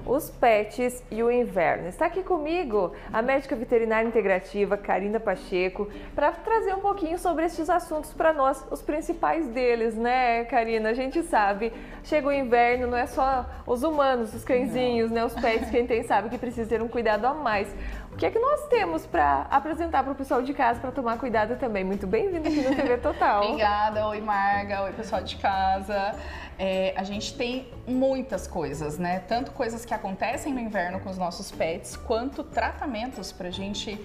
os pets e o inverno. Está aqui comigo a médica veterinária integrativa Karina Pacheco para trazer um pouquinho sobre estes assuntos para nós, os principais deles, né, Karina? A gente sabe, chega o inverno, não é só os humanos, os cãezinhos, né, os pets, quem tem sabe que precisa ter um cuidado a mais. O que é que nós temos para apresentar para o pessoal de casa para tomar cuidado também? Muito bem-vindo aqui no TV Total. Obrigada, oi Marga, oi pessoal de casa. A gente tem muitas coisas, né? Tanto coisas que acontecem no inverno com os nossos pets, quanto tratamentos pra gente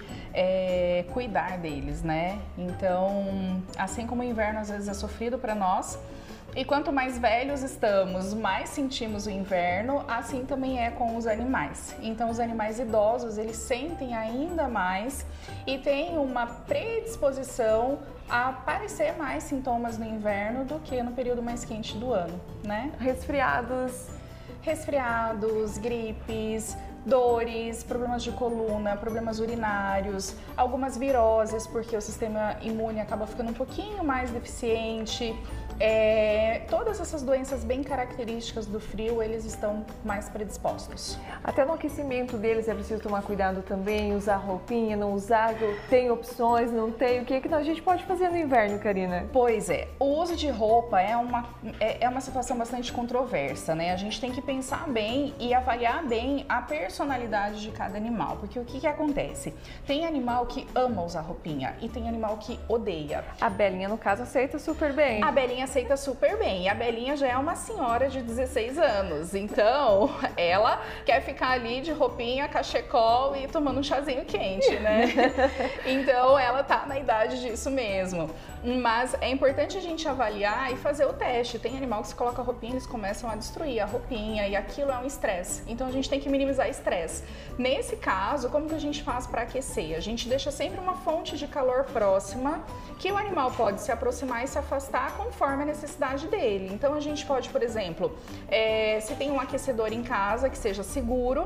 cuidar deles, né? Então, assim como o inverno às vezes é sofrido para nós, e quanto mais velhos estamos, mais sentimos o inverno, assim também é com os animais. Então os animais idosos, eles sentem ainda mais e têm uma predisposição a aparecer mais sintomas no inverno do que no período mais quente do ano, né? Resfriados, gripes, dores, problemas de coluna, problemas urinários, algumas viroses, porque o sistema imune acaba ficando um pouquinho mais deficiente. Todas essas doenças bem características do frio, eles estão mais predispostos. Até no aquecimento deles é preciso tomar cuidado também, usar roupinha, não usar, tem opções, não tem, o que é que a gente pode fazer no inverno, Karina? Pois é, o uso de roupa é uma situação bastante controversa, né? A gente tem que pensar bem e avaliar bem a personalidade de cada animal, porque o que acontece? Tem animal que ama usar roupinha e tem animal que odeia. A Belinha, no caso, aceita super bem. A Belinha aceita super bem. E a Belinha já é uma senhora de 16 anos. Então, ela quer ficar ali de roupinha, cachecol e tomando um chazinho quente, né? Então, ela tá na idade disso mesmo. Mas é importante a gente avaliar e fazer o teste. Tem animal que se coloca a roupinha, eles começam a destruir a roupinha e aquilo é um estresse. Então, a gente tem que minimizar estresse. Nesse caso, como que a gente faz para aquecer? A gente deixa sempre uma fonte de calor próxima que o animal pode se aproximar e se afastar conforme a necessidade dele. Então a gente pode, por exemplo, se tem um aquecedor em casa que seja seguro,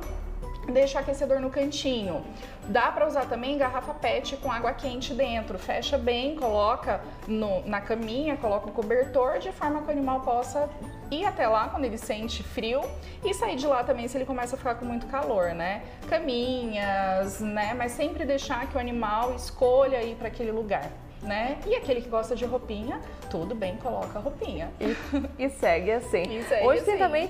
deixa o aquecedor no cantinho. Dá para usar também garrafa PET com água quente dentro. Fecha bem, coloca na caminha, coloca o cobertor de forma que o animal possa ir até lá quando ele sente frio e sair de lá também se ele começa a ficar com muito calor, né? Caminhas, né? Mas sempre deixar que o animal escolha ir para aquele lugar, né? E aquele que gosta de roupinha, tudo bem, coloca a roupinha. E segue assim. Hoje tem também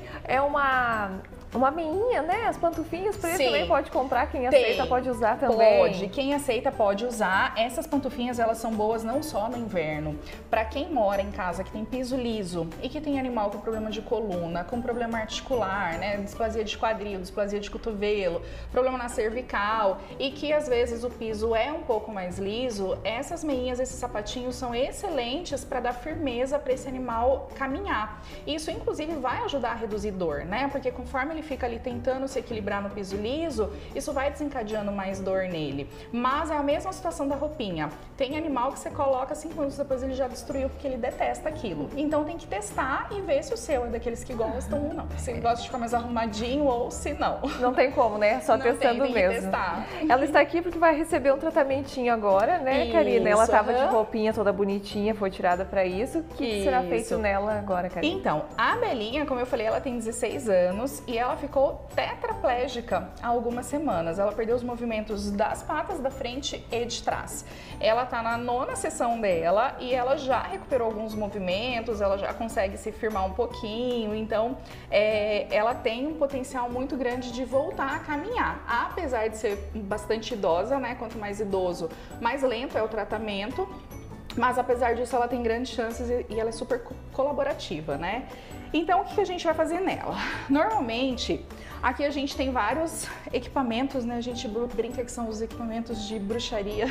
uma meinha, né? As pantufinhas pretas também pode comprar, quem aceita pode usar também. Pode, quem aceita pode usar. Essas pantufinhas, elas são boas não só no inverno. Para quem mora em casa que tem piso liso e que tem animal com problema de coluna, com problema articular, né? Displasia de quadril, displasia de cotovelo, problema na cervical e que às vezes o piso é um pouco mais liso, essas meinhas, esses sapatinhos são excelentes para dar firmeza para esse animal caminhar. Isso inclusive vai ajudar a reduzir dor, né? Porque conforme ele fica ali tentando se equilibrar no piso liso, isso vai desencadeando mais dor nele. Mas é a mesma situação da roupinha. Tem animal que você coloca 5 minutos depois ele já destruiu porque ele detesta aquilo. Então tem que testar e ver se o seu é daqueles que gostam ou não. Se gosta de ficar mais arrumadinho ou se não. Não tem como, né? Só não testando tem mesmo. Que testar. Ela está aqui porque vai receber um tratamentinho agora, né, Karina? Ela estava de roupinha toda bonitinha, foi tirada para isso. O que será feito nela agora, Karina? Então, a Belinha, como eu falei, ela tem 16 anos e ela ficou tetraplégica há algumas semanas. Ela perdeu os movimentos das patas da frente e de trás. Ela tá na 9ª sessão dela e ela já recuperou alguns movimentos, ela já consegue se firmar um pouquinho, então ela tem um potencial muito grande de voltar a caminhar. Apesar de ser bastante idosa, né? Quanto mais idoso, mais lento é o tratamento. Mas apesar disso, ela tem grandes chances e ela é super colaborativa, né? Então, o que a gente vai fazer nela? Normalmente, aqui a gente tem vários equipamentos, né? A gente brinca que são os equipamentos de bruxaria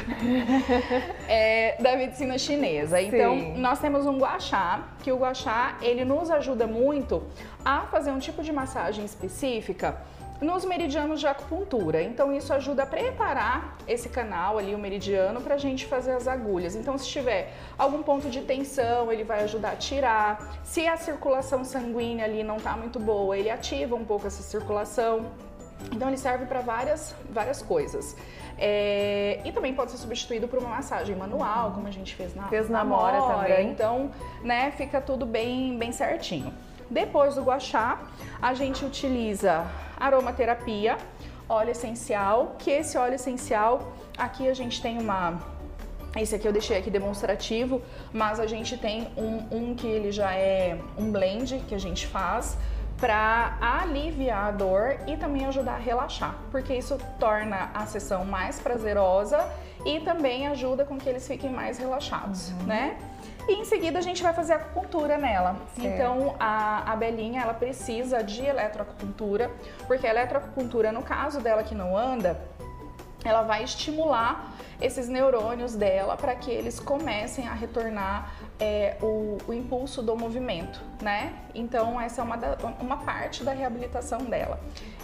da medicina chinesa. Sim. Então, nós temos um gua sha, que o gua sha, ele nos ajuda muito a fazer um tipo de massagem específica nos meridianos de acupuntura. Então isso ajuda a preparar esse canal ali, o meridiano, para a gente fazer as agulhas. Então se tiver algum ponto de tensão, ele vai ajudar a tirar. Se a circulação sanguínea ali não tá muito boa, ele ativa um pouco essa circulação. Então ele serve para várias coisas. E também pode ser substituído por uma massagem manual, como a gente fez na Amora também. Então, né, fica tudo bem certinho. Depois do gua sha, a gente utiliza aromaterapia, óleo essencial, que esse óleo essencial, aqui a gente tem esse aqui eu deixei aqui demonstrativo, mas a gente tem um que ele já é um blend que a gente faz para aliviar a dor e também ajudar a relaxar, porque isso torna a sessão mais prazerosa e também ajuda com que eles fiquem mais relaxados, né? E em seguida a gente vai fazer a acupuntura nela. Certo. Então a Belinha, ela precisa de eletroacupuntura, porque a eletroacupuntura, no caso dela que não anda, ela vai estimular esses neurônios dela para que eles comecem a retornar o impulso do movimento, né? Então essa é uma parte da reabilitação dela.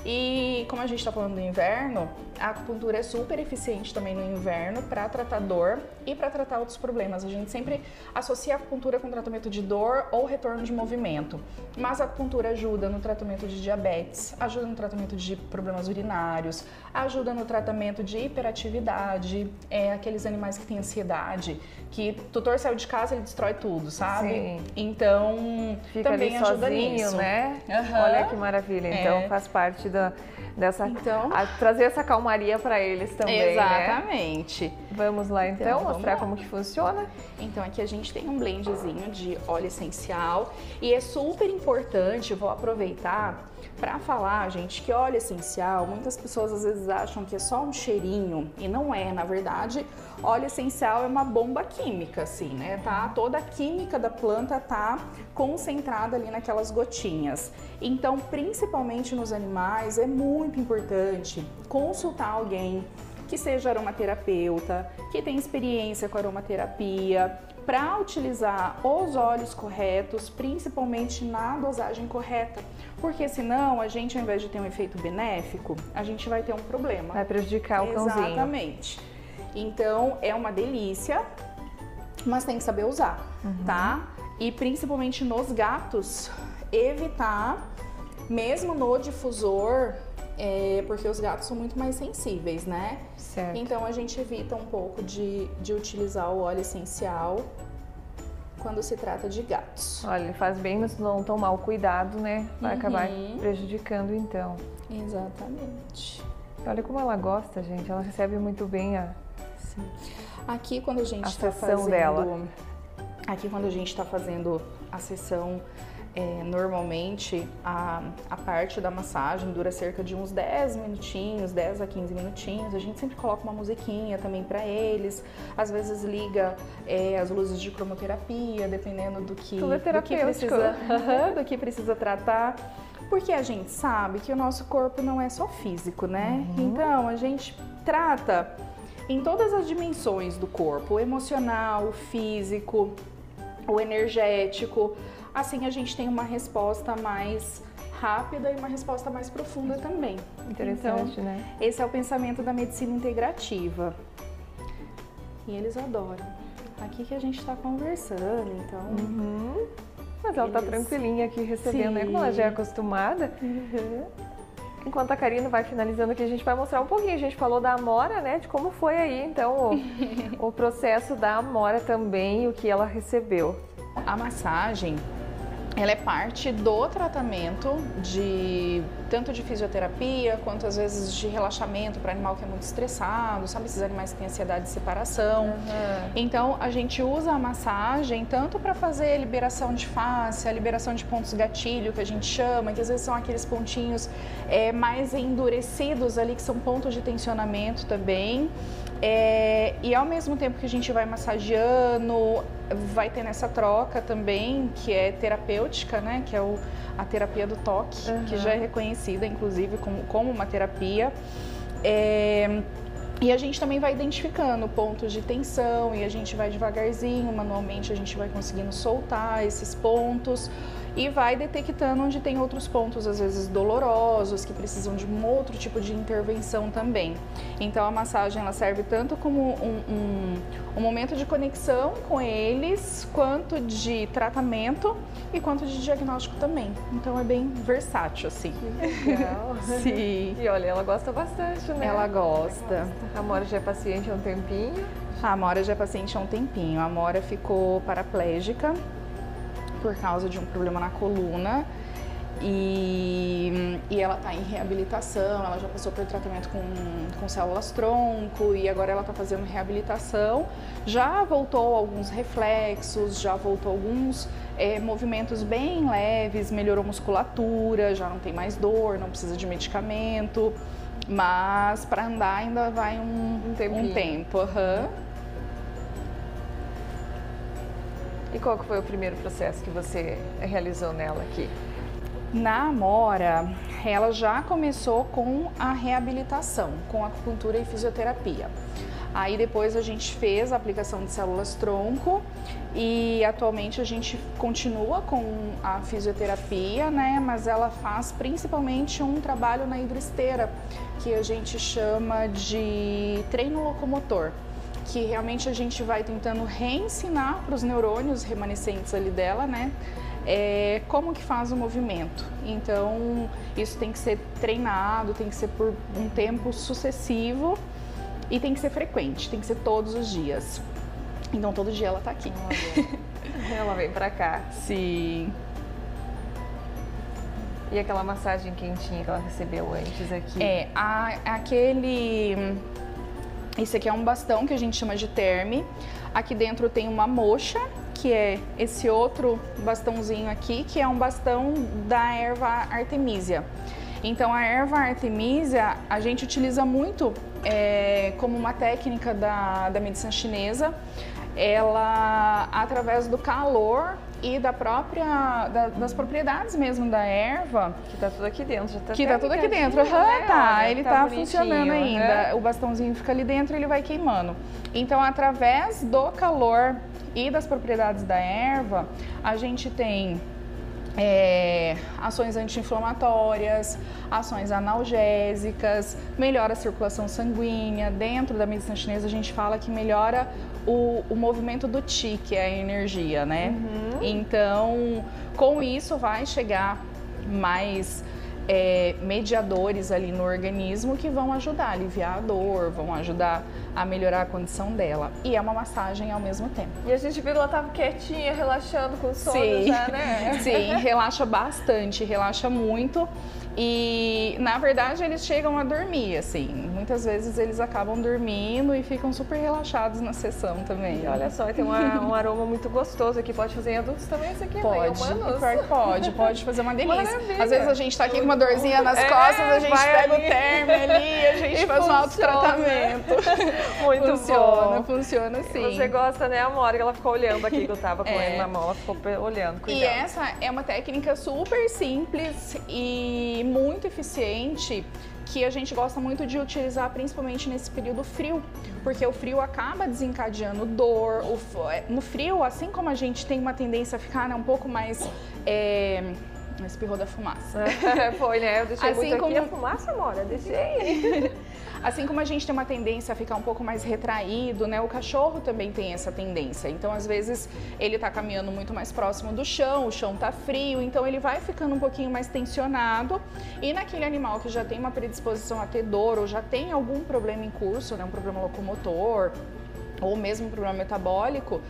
E como a gente está falando do inverno, a acupuntura é super eficiente também no inverno para tratar dor e para tratar outros problemas. A gente sempre associa a acupuntura com tratamento de dor ou retorno de movimento, mas a acupuntura ajuda no tratamento de diabetes, ajuda no tratamento de problemas urinários, ajuda no tratamento de hiperatividade, aqueles animais que têm ansiedade, que o tutor saiu de casa, ele destrói tudo, sabe? Sim. Então, fica também ali ajuda sozinho, nisso, né? Olha que maravilha. Então, faz parte dessa trazer essa calmaria para eles também, exatamente. Né? Vamos lá então mostrar como que funciona. Então aqui a gente tem um blendzinho de óleo essencial e é super importante, vou aproveitar para falar, gente, que óleo essencial, muitas pessoas às vezes acham que é só um cheirinho e não é, na verdade, óleo essencial é uma bomba química, assim, né? Tá? Toda a química da planta tá concentrada ali naquelas gotinhas. Então, principalmente nos animais, é muito importante consultar alguém que seja aromaterapeuta, que tenha experiência com aromaterapia, para utilizar os óleos corretos, principalmente na dosagem correta, porque senão a gente, ao invés de ter um efeito benéfico, a gente vai ter um problema. Vai prejudicar o cãozinho. Exatamente. Então é uma delícia, mas tem que saber usar, tá? E principalmente nos gatos, evitar, mesmo no difusor, porque os gatos são muito mais sensíveis, né? Certo. Então a gente evita um pouco de utilizar o óleo essencial quando se trata de gatos. Olha, ele faz bem, mas não tomar o cuidado, né? Vai acabar prejudicando então. Exatamente. Olha como ela gosta, gente. Ela recebe muito bem Sim. Aqui quando a gente está fazendo dela. Aqui quando a gente está fazendo a sessão, normalmente a parte da massagem dura cerca de uns 10 minutinhos, 10 a 15 minutinhos. A gente sempre coloca uma musiquinha também para eles. Às vezes liga as luzes de cromoterapia, dependendo do que precisa tratar. Porque a gente sabe que o nosso corpo não é só físico, né? Então a gente trata em todas as dimensões do corpo, o emocional, o físico, o energético. Assim a gente tem uma resposta mais rápida e uma resposta mais profunda também. Interessante, então, né? Esse é o pensamento da medicina integrativa. E eles adoram. Aqui que a gente está conversando, então... Mas ela tá tranquilinha aqui recebendo, né? Como ela já é acostumada. Enquanto a Karina vai finalizando aqui, a gente vai mostrar um pouquinho. A gente falou da Amora, né? De como foi aí, então, o processo da Amora também e o que ela recebeu. A massagem, ela é parte do tratamento tanto de fisioterapia, quanto às vezes de relaxamento para animal que é muito estressado, sabe? Esses animais que têm ansiedade de separação. Então, a gente usa a massagem tanto para fazer a liberação de face, a liberação de pontos gatilho, que a gente chama, que às vezes são aqueles pontinhos mais endurecidos ali, que são pontos de tensionamento também. E ao mesmo tempo que a gente vai massageando, vai ter nessa troca também, que é terapêutica, né? Que é a terapia do toque, que já é reconhecida, inclusive, como uma terapia. E a gente também vai identificando pontos de tensão e a gente vai devagarzinho, manualmente a gente vai conseguindo soltar esses pontos e vai detectando onde tem outros pontos, às vezes dolorosos, que precisam de um outro tipo de intervenção também. Então a massagem ela serve tanto como um momento de conexão com eles, quanto de tratamento e quanto de diagnóstico também. Então é bem versátil, assim. Que legal. Sim. E olha, ela gosta bastante, né? Ela gosta. A Amora já é paciente há um tempinho? A Amora já é paciente há um tempinho. A Amora ficou paraplégica por causa de um problema na coluna E ela está em reabilitação, ela já passou por tratamento com células-tronco e agora ela está fazendo reabilitação. Já voltou alguns reflexos, já voltou alguns movimentos bem leves, melhorou musculatura, já não tem mais dor, não precisa de medicamento, mas para andar ainda vai um tempo. E qual que foi o primeiro processo que você realizou nela aqui? Na Amora, ela já começou com a reabilitação, com acupuntura e fisioterapia. Aí depois a gente fez a aplicação de células-tronco e atualmente a gente continua com a fisioterapia, né? Mas ela faz principalmente um trabalho na hidroesteira, que a gente chama de treino locomotor, que realmente a gente vai tentando reensinar para os neurônios remanescentes ali dela, né? Como que faz o movimento. Então, isso tem que ser treinado, tem que ser por um tempo sucessivo e tem que ser frequente, tem que ser todos os dias. Então, todo dia ela tá aqui. Ela vem pra cá. Sim. E aquela massagem quentinha que ela recebeu antes aqui? Esse aqui é um bastão que a gente chama de terme. Aqui dentro tem uma moxa, que é esse outro bastãozinho aqui, que é um bastão da erva artemisia. Então a erva artemisia a gente utiliza muito como uma técnica da medicina chinesa. Ela, através do calor e das propriedades mesmo da erva. Que tá tudo aqui dentro, já tá que tá tudo aqui dentro. Ele tá funcionando ainda. O bastãozinho fica ali dentro e ele vai queimando. Então, através do calor e das propriedades da erva, a gente tem ações anti-inflamatórias, ações analgésicas, melhora a circulação sanguínea. Dentro da medicina chinesa a gente fala que melhora o movimento do Qi, que é a energia, né? Então, com isso vai chegar mais mediadores ali no organismo que vão ajudar a aliviar a dor, vão ajudar a melhorar a condição dela. E é uma massagem ao mesmo tempo. E a gente viu que ela tava quietinha, relaxando com o sono já, né? Sim, relaxa bastante, relaxa muito. E, na verdade, eles chegam a dormir, assim. Muitas vezes eles acabam dormindo e ficam super relaxados na sessão também. E olha só, tem um aroma muito gostoso aqui. Pode fazer em adultos também isso aqui? Pode, pode fazer uma delícia. Maravilha. Às vezes a gente tá aqui com uma dorzinha nas costas, a gente pega o termo ali, a gente faz um autotratamento. Muito bom. Funciona sim. Você gosta, né, Amora? Que ela ficou olhando aqui, que eu tava com ele na mão, ela ficou olhando, cuidado. E essa é uma técnica super simples e muito eficiente, que a gente gosta muito de utilizar principalmente nesse período frio, porque o frio acaba desencadeando dor. No frio, assim como a gente tem uma tendência a ficar um pouco mais... espirrou da fumaça. Foi, né? Eu deixei assim muito como... aqui a fumaça, Amora, deixei. Assim como a gente tem uma tendência a ficar um pouco mais retraído, né? O cachorro também tem essa tendência. Então, às vezes, ele tá caminhando muito mais próximo do chão, o chão tá frio, então ele vai ficando um pouquinho mais tensionado. E naquele animal que já tem uma predisposição a ter dor ou já tem algum problema em curso, né? Um problema locomotor, ou mesmo um problema metabólico,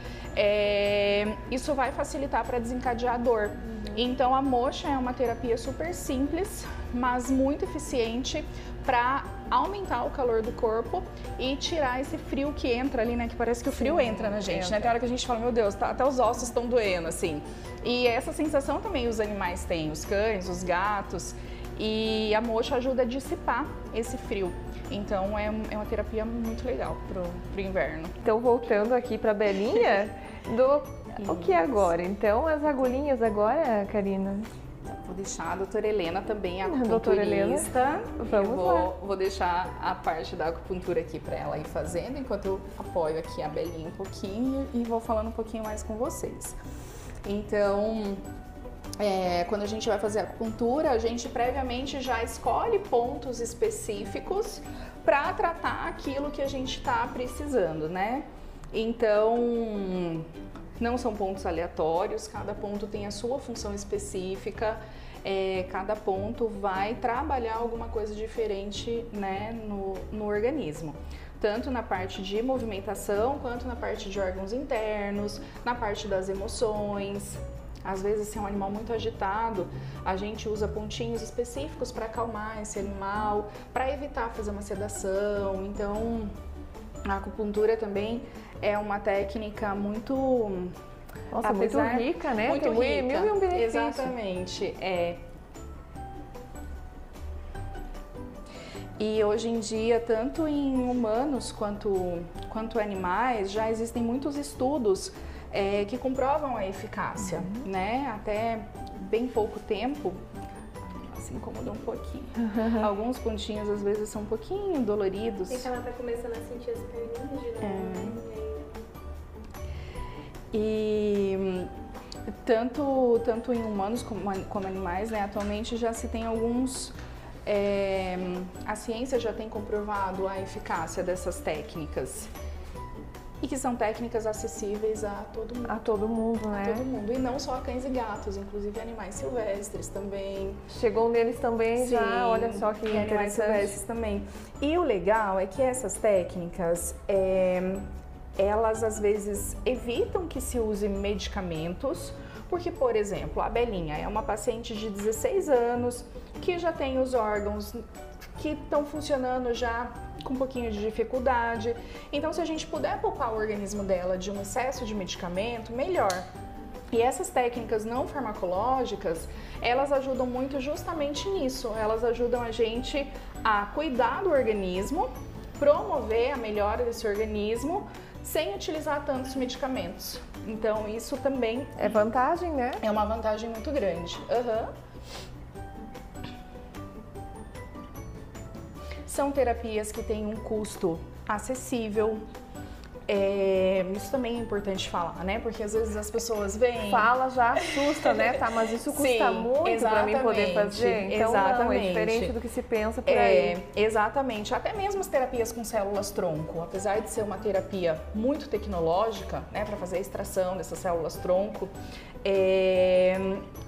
isso vai facilitar para desencadear a dor. Então, a moxa é uma terapia super simples, mas muito eficiente para aumentar o calor do corpo e tirar esse frio que entra ali, né? Que parece que o frio entra na gente, né? Tem hora que a gente fala, meu Deus, até os ossos estão doendo, assim. E essa sensação também os animais têm, os cães, os gatos. E a moxa ajuda a dissipar esse frio. Então, é uma terapia muito legal pro inverno. Então, voltando aqui pra Belinha, o que agora? Então, as agulhinhas agora, Karina? Vou deixar a doutora Helena também, a doutora Helena, vou deixar a parte da acupuntura aqui para ela ir fazendo, enquanto eu apoio aqui a Belinha um pouquinho e vou falando um pouquinho mais com vocês. Então, quando a gente vai fazer a acupuntura, a gente previamente já escolhe pontos específicos para tratar aquilo que a gente está precisando, né? Então, não são pontos aleatórios, cada ponto tem a sua função específica, cada ponto vai trabalhar alguma coisa diferente, né, no organismo. Tanto na parte de movimentação, quanto na parte de órgãos internos, na parte das emoções. Às vezes, se é um animal muito agitado, a gente usa pontinhos específicos para acalmar esse animal, para evitar fazer uma sedação. Então, a acupuntura também é uma técnica muito... Nossa, muito rica, né? Muito Tem rica. mil e um benefícios. Exatamente, E hoje em dia, tanto em humanos quanto animais, já existem muitos estudos que comprovam a eficácia, né? Até bem pouco tempo, se incomodou um pouquinho. Alguns pontinhos às vezes são um pouquinho doloridos. É que ela tá começando a sentir as perninhas girando. E tanto em humanos como animais, né? Atualmente já se tem alguns... a ciência já tem comprovado a eficácia dessas técnicas. E que são técnicas acessíveis a todo mundo. A todo mundo, né? A todo mundo. E não só a cães e gatos, inclusive animais silvestres também. Chegou neles também. Sim, já, olha só que interessante. Animais silvestres também. E o legal é que essas técnicas, elas às vezes evitam que se use medicamentos, porque, por exemplo, a Belinha é uma paciente de 16 anos que já tem os órgãos que estão funcionando já com um pouquinho de dificuldade. Então, se a gente puder poupar o organismo dela de um excesso de medicamento, melhor. E essas técnicas não farmacológicas, elas ajudam muito justamente nisso. Elas ajudam a gente a cuidar do organismo, promover a melhora desse organismo, sem utilizar tantos medicamentos. Então, isso também... é vantagem, né? É uma vantagem muito grande. São terapias que têm um custo acessível. Isso também é importante falar, né? Porque às vezes as pessoas veem... Fala, já assusta, né? Tá, mas isso custa muito para mim poder fazer. Então, não, é diferente do que se pensa por aí. Exatamente. Até mesmo as terapias com células-tronco, apesar de ser uma terapia muito tecnológica, né? Para fazer a extração dessas células-tronco,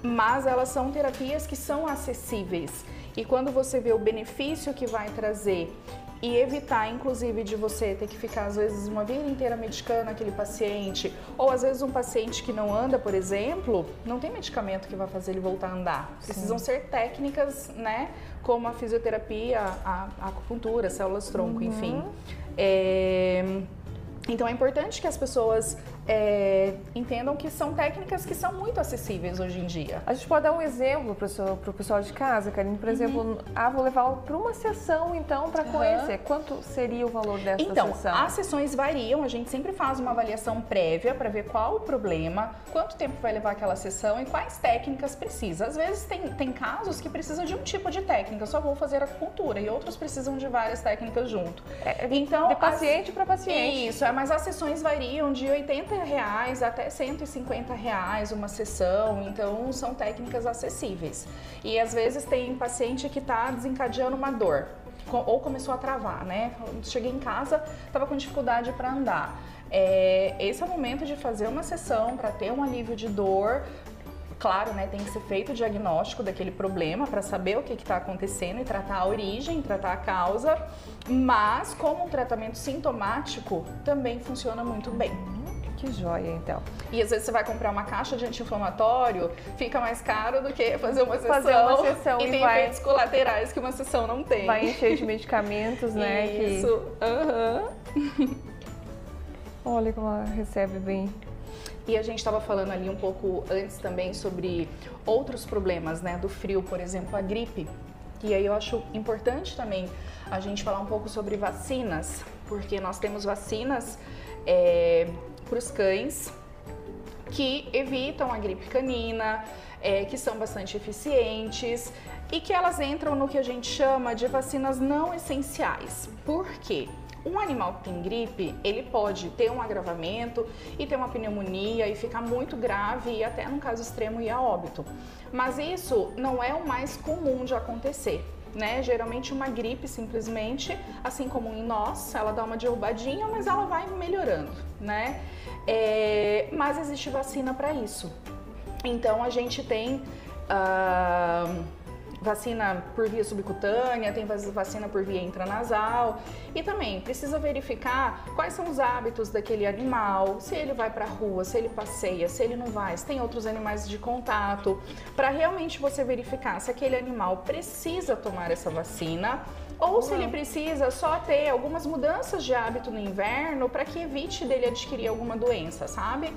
mas elas são terapias que são acessíveis. E quando você vê o benefício que vai trazer e evitar, inclusive, de você ter que ficar, às vezes, uma vida inteira medicando aquele paciente, ou às vezes um paciente que não anda, por exemplo, não tem medicamento que vai fazer ele voltar a andar. Precisam ser técnicas, né, como a fisioterapia, a acupuntura, células-tronco, enfim. Então é importante que as pessoas entendam que são técnicas que são muito acessíveis hoje em dia. A gente pode dar um exemplo para o pessoal de casa, Karine? Por exemplo, vou levá-lo para uma sessão, então, para conhecer. Quanto seria o valor dessa sessão? Então, as sessões variam, a gente sempre faz uma avaliação prévia para ver qual o problema, quanto tempo vai levar aquela sessão e quais técnicas precisa. Às vezes tem casos que precisam de um tipo de técnica, só vou fazer acupuntura, e outros precisam de várias técnicas junto. Então, de paciente para paciente. Isso, mas as sessões variam de R$80 até R$150 uma sessão, então são técnicas acessíveis. E às vezes tem paciente que está desencadeando uma dor, ou começou a travar, né? Cheguei em casa, estava com dificuldade para andar. Esse é o momento de fazer uma sessão para ter um alívio de dor. Claro, né, tem que ser feito o diagnóstico daquele problema para saber o que está acontecendo e tratar a origem, tratar a causa, mas como um tratamento sintomático também funciona muito bem. Que joia, então. E às vezes você vai comprar uma caixa de anti-inflamatório, fica mais caro do que fazer uma sessão e tem efeitos colaterais que uma sessão não tem. Vai encher de medicamentos, né? Isso. Olha como ela recebe bem. E a gente estava falando ali um pouco antes também sobre outros problemas, né? Do frio, por exemplo, a gripe. E aí eu acho importante também a gente falar um pouco sobre vacinas, porque nós temos vacinas para os cães que evitam a gripe canina, que são bastante eficientes e que elas entram no que a gente chama de vacinas não essenciais. Por quê? Um animal que tem gripe, ele pode ter um agravamento e ter uma pneumonia e ficar muito grave e até, num caso extremo, ir a óbito. Mas isso não é o mais comum de acontecer, né? Geralmente uma gripe simplesmente, assim como em nós, ela dá uma derrubadinha, mas ela vai melhorando, né? Mas existe vacina para isso. Então a gente tem vacina por via subcutânea, tem vacina por via intranasal. E também precisa verificar quais são os hábitos daquele animal, se ele vai para a rua, se ele passeia, se ele não vai, se tem outros animais de contato, para realmente você verificar se aquele animal precisa tomar essa vacina ou se ele precisa só ter algumas mudanças de hábito no inverno para que evite dele adquirir alguma doença, sabe?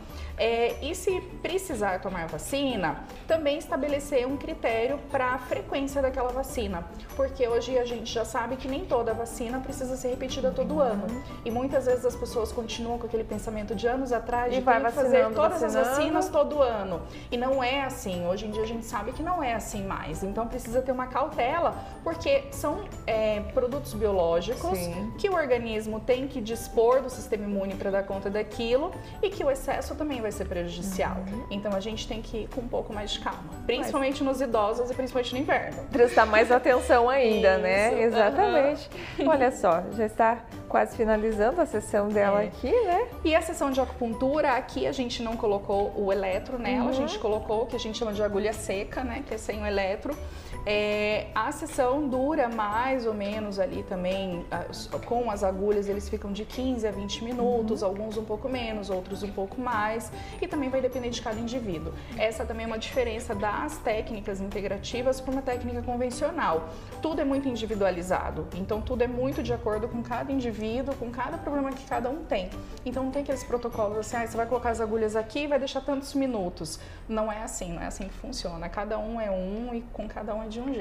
E se precisar tomar vacina, também estabelecer um critério para a frequência daquela vacina, porque hoje a gente já sabe que nem toda vacina precisa ser repetida todo ano. E muitas vezes as pessoas continuam com aquele pensamento de anos atrás de ter que fazer todas as vacinas todo ano. E não é assim, hoje em dia a gente sabe que não é assim mais. Então precisa ter uma cautela, porque são produtos biológicos que o organismo tem que dispor do sistema imune para dar conta daquilo e que o excesso também vai ser prejudicial. Então a gente tem que ir com um pouco mais de calma, principalmente nos idosos e principalmente no inverno. Prestar mais atenção ainda, né? Exatamente. Olha só, já está quase finalizando a sessão dela aqui, né? E a sessão de acupuntura, aqui a gente não colocou o eletro nela, a gente colocou o que a gente chama de agulha seca, né? Que é sem o eletro. A sessão dura mais ou menos ali também, com as agulhas eles ficam de 15 a 20 minutos, alguns um pouco menos, outros um pouco mais, e também vai depender de cada indivíduo. Essa também é uma diferença das técnicas integrativas para uma técnica convencional. Tudo é muito individualizado, então tudo é muito de acordo com cada indivíduo, com cada problema que cada um tem. Então não tem aqueles protocolos assim, você vai colocar as agulhas aqui e vai deixar tantos minutos. Não é assim que funciona. Cada um é um e com cada um é de um jeito.